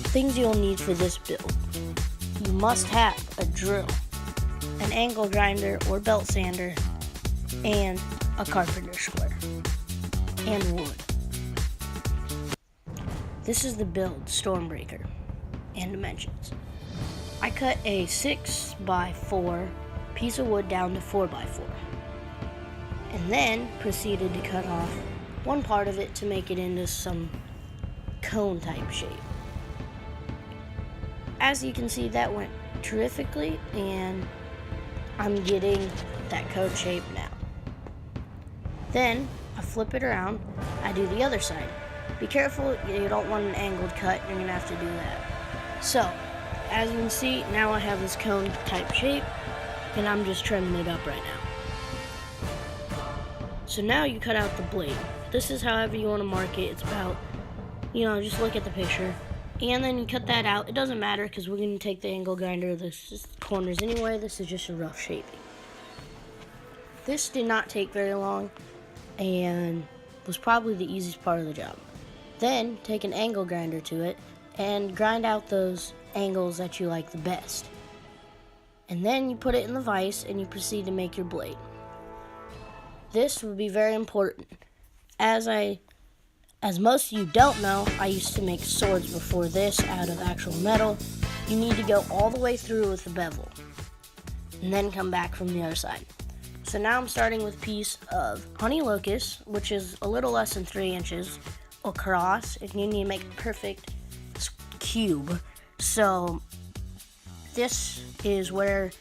Things you'll need for this build. You must have a drill, an angle grinder or belt sander, and a carpenter square, and wood. This is the build Stormbreaker and dimensions. I cut a 6x4 piece of wood down to 4x4, and then proceeded to cut off one part of it to make it into some cone type shape. As you can see, that went terrifically, and I'm getting that cone shape now. Then I flip it around, I do the other side. Be careful, you don't want an angled cut, you're gonna have to do that. So, as you can see, now I have this cone type shape, and I'm just trimming it up right now. So now you cut out the blade. This is however you want to mark it. It's about, just look at the picture. And then you cut that out. It doesn't matter because we're going to take the angle grinder, this corners anyway. This is just a rough shaping. This did not take very long and was probably the easiest part of the job. Then take an angle grinder to it and grind out those angles that you like the best. And then you put it in the vise and you proceed to make your blade. This would be very important. As most of you don't know, I used to make swords before this out of actual metal. You need to go all the way through with the bevel and then come back from the other side. So now I'm starting with a piece of honey locust, which is a little less than 3 inches across, and you need to make a perfect cube. So this is where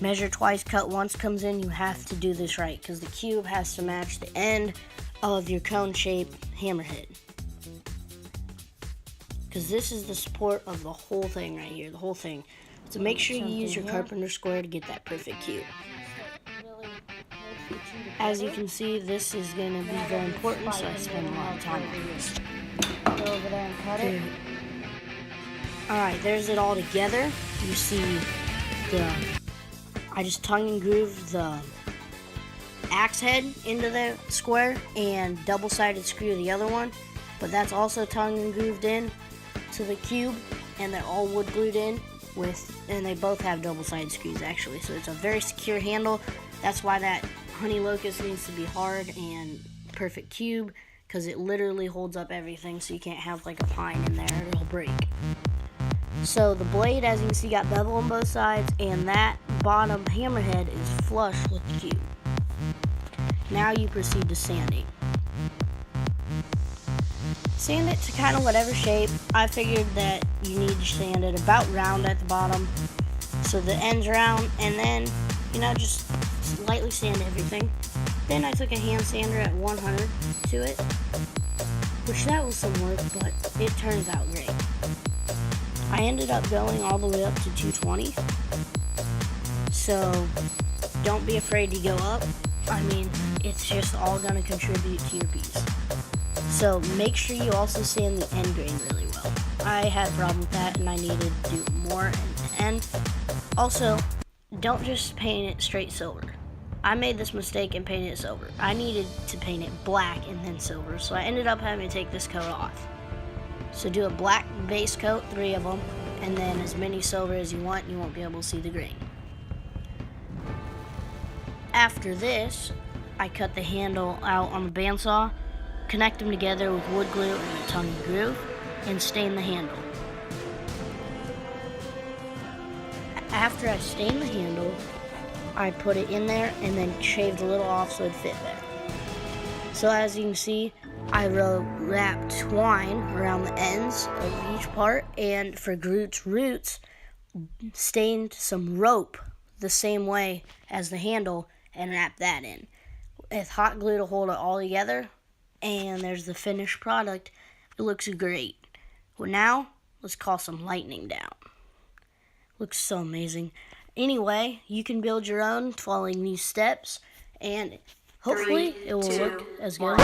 measure twice, cut once comes in. You have to do this right because the cube has to match the end of your cone shape hammerhead, because this is the support of the whole thing right here, the whole thing. So make sure you use your carpenter square to get that perfect cube. As you can see, this is going to be very important, so I spend a lot of time on this. Go over there and cut it. Alright, there's it all together. You see I just tongue and groove the axe head into the square and double-sided screw the other one, but that's also tongue and grooved in to the cube, and they're all wood glued in and they both have double-sided screws actually, so it's a very secure handle. That's why that honey locust needs to be hard and perfect cube, because it literally holds up everything, so you can't have like a pine in there, it'll break. So the blade, as you can see, got bevel on both sides, and that bottom hammerhead is flush with the cube. Now you proceed to sanding. Sand it to kind of whatever shape. I figured that you need to sand it about round at the bottom, so the end's round, and then, just lightly sand everything. Then I took a hand sander at 100 to it, which that was some work, but it turns out great. I ended up going all the way up to 220, so don't be afraid to go up. It's just all going to contribute to your piece. So make sure you also sand the end grain really well. I had a problem with that, and I needed to do more in the end. Also, don't just paint it straight silver. I made this mistake and painted it silver. I needed to paint it black and then silver, so I ended up having to take this coat off. So do a black base coat, 3 of them, and then as many silver as you want. You won't be able to see the grain. After this, I cut the handle out on the bandsaw, connect them together with wood glue and a tongue and groove, and stain the handle. After I stained the handle, I put it in there and then shaved a little off so it fit better. So as you can see, I wrapped twine around the ends of each part, and for Groot's roots, stained some rope the same way as the handle and wrapped that in with hot glue to hold it all together. And there's the finished product. It looks great. Well, now let's call some lightning down. Looks so amazing. Anyway, you can build your own following these steps, and hopefully it will look as good.